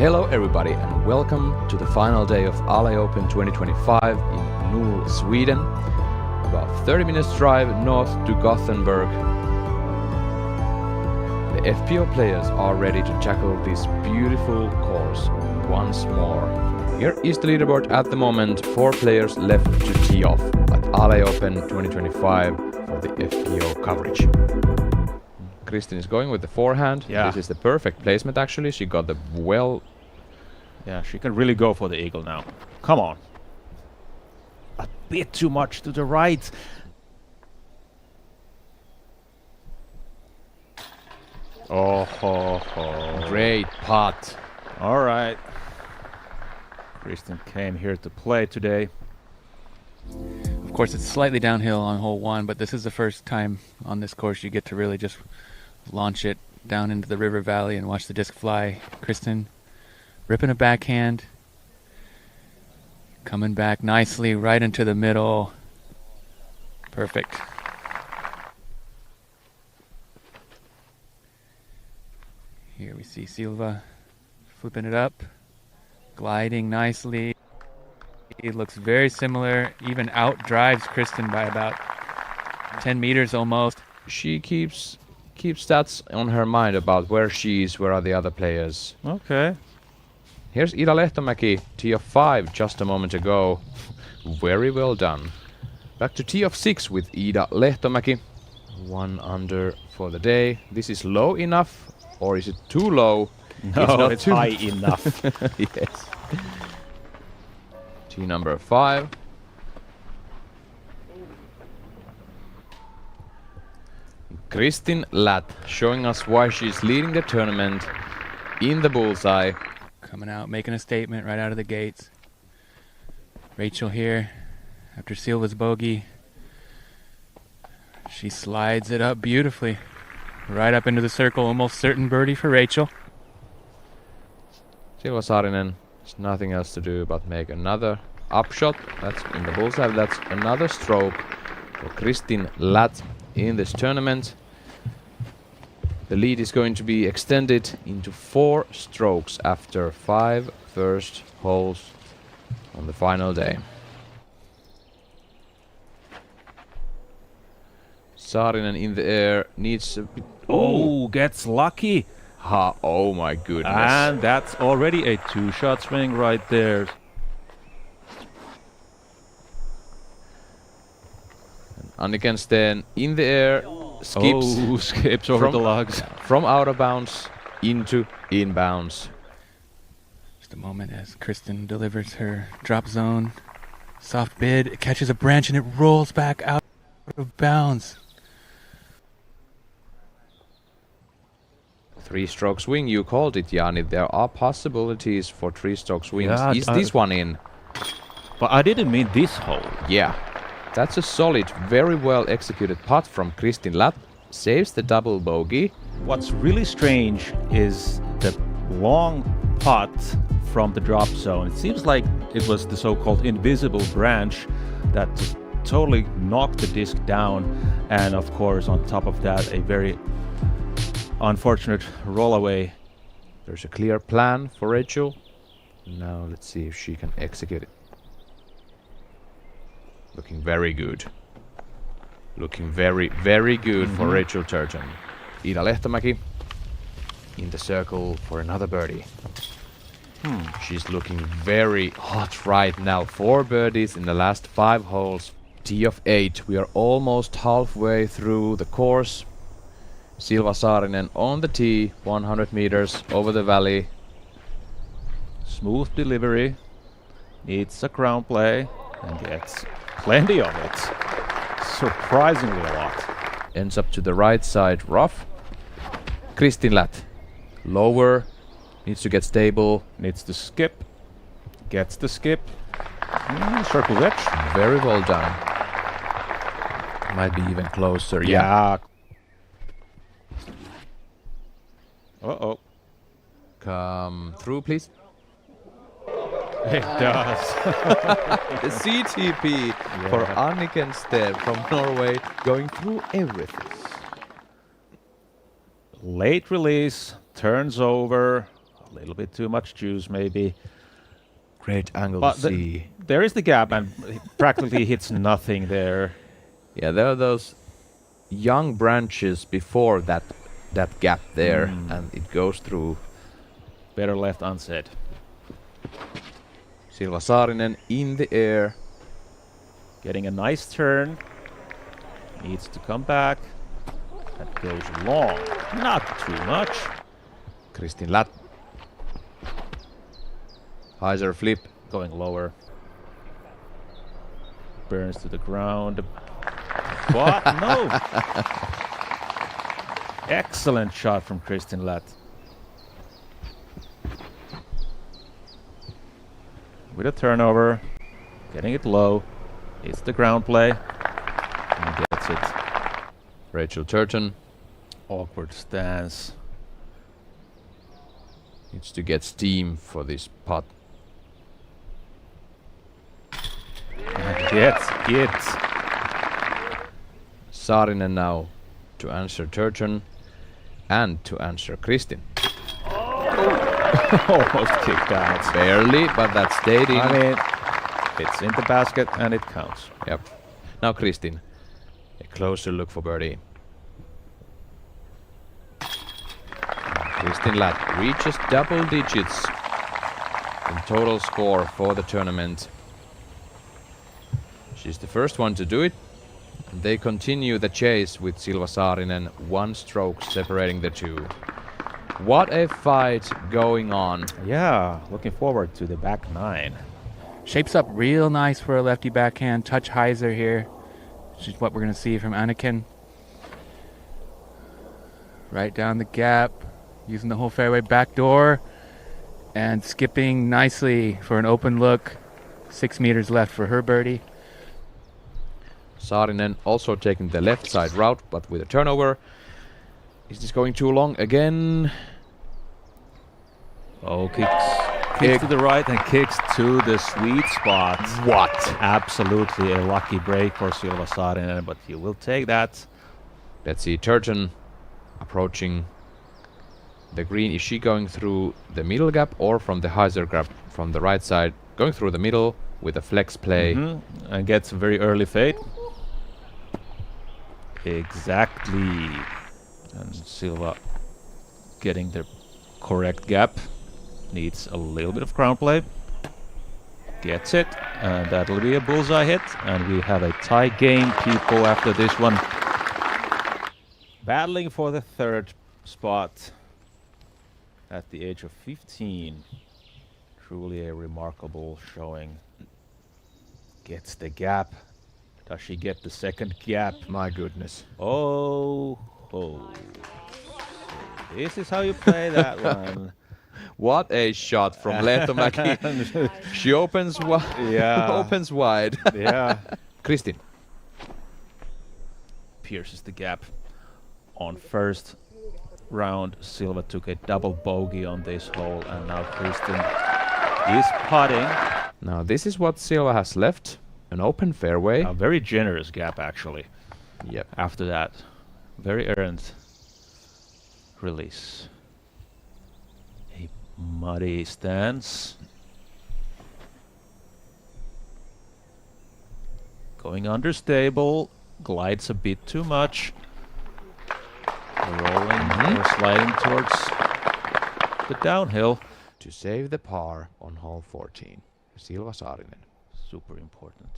Hello everybody and welcome to the final day of Ale Open 2025 in Null, Sweden. About 30 minutes drive north to Gothenburg. The FPO players are ready to tackle this beautiful course once more. Here is the leaderboard at the moment, 4 players left to tee off at Ale Open 2025 for the FPO coverage. Kristin is going with the forehand. Yeah. This is the perfect placement actually. She got the well. Yeah, she can really go for the eagle now. Come on. A bit too much to the right. Oh, ho, ho. Great putt. All right. Kristin came here to play today. Of course, it's slightly downhill on hole 1, but this is the first time on this course you get to really just launch it down into the river valley and watch the disc fly. Kristin ripping a backhand, coming back nicely right into the middle. Perfect. Here we see Silva flipping it up, gliding nicely. It looks very similar, even outdrives Kristin by about 10 meters almost. She keeps stats on her mind about where she is, where are the other players. Okay. Here's Ida Lehtomäki, tee of 5 just a moment ago. Very well done. Back to tee of 6 with Ida Lehtomäki. 1 under for the day. This is low enough, or is it too low? No, it's high enough. Yes. Tee number 5. Kristin Latt showing us why she's leading the tournament in the bullseye. Coming out, making a statement right out of the gates. Rachel here, after Silva's bogey. She slides it up beautifully. Right up into the circle, almost certain birdie for Rachel. Silva Saarinen has nothing else to do but make another upshot. That's in the bullseye. That's another stroke for Kristin Latt in this tournament. The lead is going to be extended into 4 strokes after 5 first holes on the final day. Saarinen in the air needs a bit. Oh, gets lucky. Ha! Oh my goodness! And that's already a 2-shot swing right there. Anniken Steen in the air. Skips over the logs. From out of bounds into inbounds. Just a moment as Kristin delivers her drop zone. Soft bid, it catches a branch and it rolls back out of bounds. 3-stroke swing, you called it, Jani. There are possibilities for 3-stroke swings. Yeah, Is this one in? But I didn't mean this hole. Yeah. That's a solid, very well executed putt from Kristin Latt. Saves the double bogey. What's really strange is the long putt from the drop zone. It seems like it was the so-called invisible branch that just totally knocked the disc down. And of course, on top of that, a very unfortunate roll away. There's a clear plan for Rachel. Now let's see if she can execute it. Looking very good. Looking very, very good for Rachel Turgeon. Ida Lehtomäki in the circle for another birdie. She's looking very hot right now. 4 birdies in the last 5 holes. Tee of 8. We are almost halfway through the course. Silva Saarinen on the tee, 100 meters over the valley. Smooth delivery. Needs a ground play and gets plenty of it. Surprisingly a lot. Ends up to the right side rough. Kristin Latt. Lower. Needs to get stable. Needs to skip. Gets the skip. Circle edge. Very well done. Might be even closer. Yeah. Uh-oh. Come through, please. It does. The CTP for Anniken Steen from Norway, going through everything. Late release, turns over, A little bit too much juice, maybe. Great angle But to see. there is the gap, and he practically hits nothing there. Yeah, there are those young branches before that gap there, and it goes through. Better left unsaid. Silva Saarinen in the air. Getting a nice turn. Needs to come back. That goes long. Not too much. Kristin Latt. Heiser flip. Going lower. Burns to the ground. But no! Excellent shot from Kristin Latt. With a turnover. Getting it low. It's the ground play. And gets it. Rachel Turton Awkward stance. needs to get steam for this putt. And gets it. Saarinen now to answer Turton and to answer Kristin. Almost kicked out. Barely, but that stayed in. I mean, it's in the basket and it counts. Yep. Now Kristin. A closer look for birdie. Kristin Latt reaches double digits in total score for the tournament. She's the first one to do it. And they continue the chase with Silva Saarinen, 1 stroke separating the two. What a fight going on. Yeah, looking forward to the back 9. Shapes up real nice for a lefty backhand. Touch Heiser here. Which is what we're going to see from Anakin. Right down the gap. Using the whole fairway backdoor. And skipping nicely for an open look. 6 meters left for her birdie. Saarinen also taking the left side route, but with a turnover. Is this going too long again? Oh, kicks to the right and kicks to the sweet spot. What? Absolutely a lucky break for Silva Saarinen, but you will take that. Let's see Turton approaching the green. Is she going through the middle gap or from the Heiser gap from the right side? Going through the middle with a flex play. And gets a very early fade. Exactly. And Silva getting the correct gap. Needs a little bit of ground play. Gets it. And that'll be a bullseye hit. And we have a tie game, people, after this one. Battling for the 3rd spot at the age of 15. Truly a remarkable showing. Gets the gap. Does she get the 2nd gap? My goodness. Oh. This is how you play that one. What a shot from Lehtomäki. She opens opens wide. Yeah. Kristin. Pierces the gap. On first round, Silva took a double bogey on this hole, and now Kristin is putting. Now this is what Silva has left. An open fairway. A very generous gap, actually. Yep. After that, very earned release. A muddy stance. Going understable. Glides a bit too much. Rolling or sliding towards the downhill. To save the par on hole 14. Silva Saarinen. Super important.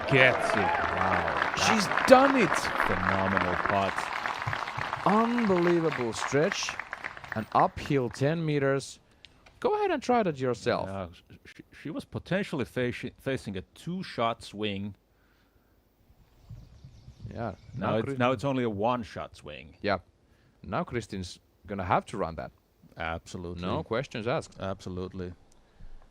Gets it. Wow. She's done it! Phenomenal putt. Unbelievable stretch. An uphill 10 meters. Go ahead and try that yourself. She was potentially facing a 2-shot swing. Yeah. Now it's only a 1-shot swing. Yeah. Now Kristin's gonna have to run that. Absolutely. No questions asked. Absolutely.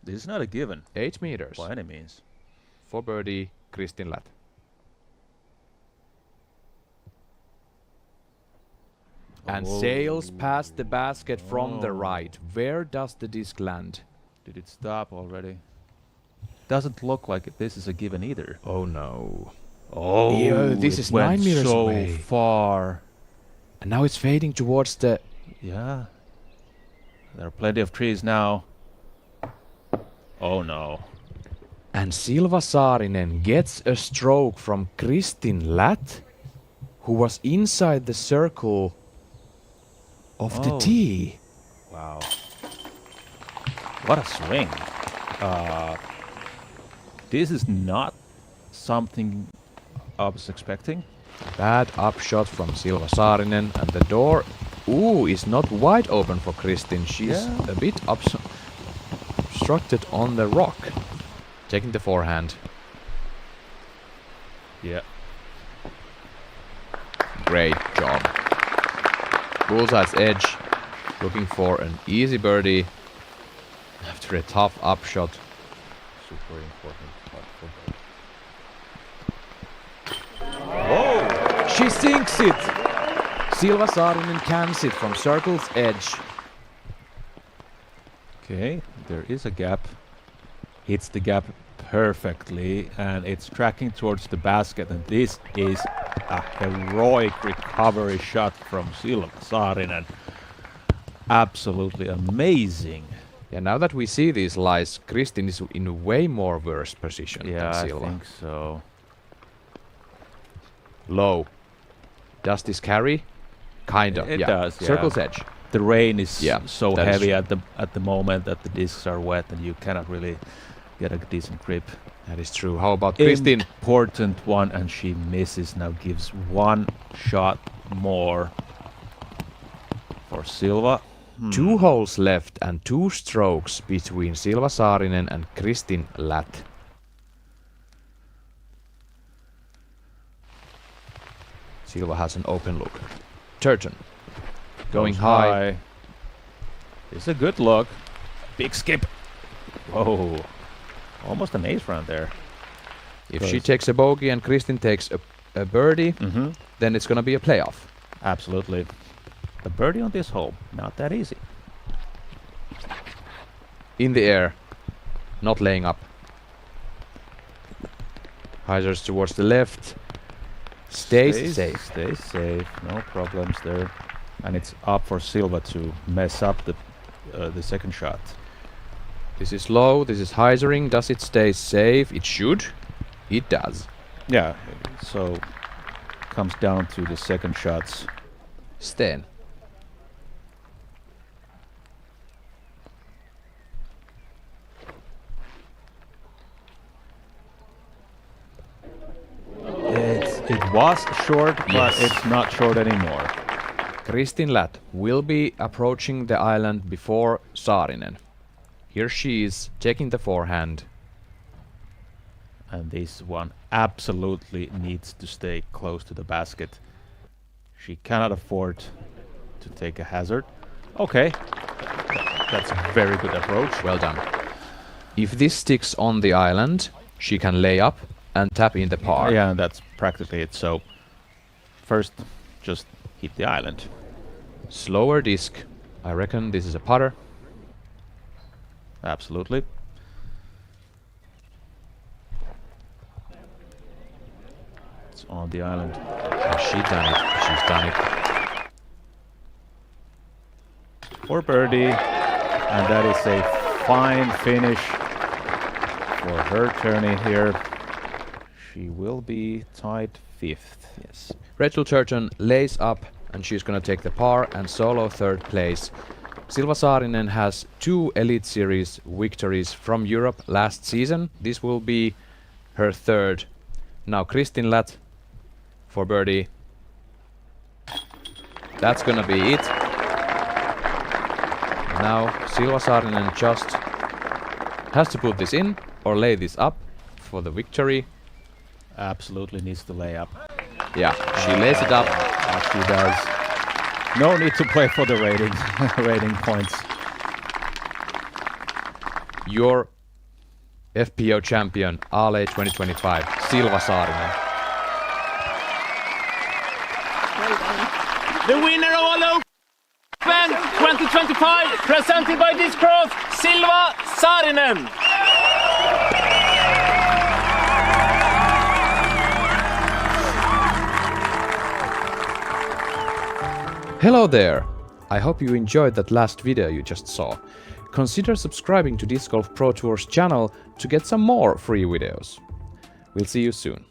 This is not a given. 8 meters. By any means. For birdie, Kristin Latt. And sails past the basket from the right. Where does the disc land? Did it stop already? Doesn't look like this is a given either. Oh no. Oh, yeah, this is 9 meters so away. far. And now it's fading towards the Yeah. There are plenty of trees now. Oh no. And Silva Saarinen gets a stroke from Kristin Latt, who was inside the circle of the Oh. tee. Wow. What a swing. This is not something I was expecting. Bad upshot from Silva Saarinen, and the door, is not wide open for Kristin. She's a bit obstructed on the rock. Taking the forehand. Yeah. Great job. Bullseye's edge, looking for an easy birdie after a tough upshot. Super important putt for both. Whoa! She sinks it! Silva Saarinen cans it from circle's edge. Okay, there is a gap. Hits the gap perfectly, and it's tracking towards the basket, and this is a heroic recovery shot from Silva Saarinen. Absolutely amazing. Yeah, now that we see these lies, Kristin is in a way more worse position Yeah, than I Silva. think so. Low. Does this carry? Kinda. It yeah. does, yeah. Circle's edge. The rain is Yeah, so that is heavy true. at the moment that the discs are wet, and you cannot really get a decent grip. That is true. How about Kristin? Important one, and she misses. Now gives one shot more for Silva. 2 holes left and 2 strokes between Silva Saarinen and Kristin Latt. Silva has an open look. Turton. Going Goes high. It's a good look. Big skip. Whoa. Almost an ace round there. If she takes a bogey and Kristin takes a birdie, Mm-hmm. then it's gonna be a playoff. Absolutely. The birdie on this hole, not that easy. In the air. Not laying up. Hyzers towards the left. Stays safe. Stays safe. No problems there. And it's up for Silva to mess up the second shot. This is low, this is hyzering. Does it stay safe? It should. It does. Yeah, so comes down to the second shots. Sten. It was short, but Yes. it's not short anymore. Kristin Latt will be approaching the island before Saarinen. Here she is, taking the forehand. And this one absolutely needs to stay close to the basket. She cannot afford to take a hazard. Okay. That's a very good approach. Well done. If this sticks on the island, she can lay up and tap in the par. Yeah, and that's practically it. So first, just hit the island. Slower disc. I reckon this is a putter. Absolutely. It's on the island. And she done it. She's done it. For birdie, and that is a fine finish for her tourney here. She will be tied 5th. Yes. Rachel Turton lays up and she's gonna take the par and solo 3rd place. Silva Saarinen has 2 Elite Series victories from Europe last season. This will be her 3rd. Now Kristin Latt for birdie. That's gonna be it. Now Silva Saarinen just has to put this in or lay this up for the victory. Absolutely needs to lay up. Yeah, she lays it up. As she does. No need to play for the rating rating points. Your FPO champion, Ale 2025, Silva Saarinen. The winner of Ale Open 2025, presented by Discraft, Silva Saarinen. Hello there! I hope you enjoyed that last video you just saw. Consider subscribing to Disc Golf Pro Tour's channel to get some more free videos. We'll see you soon.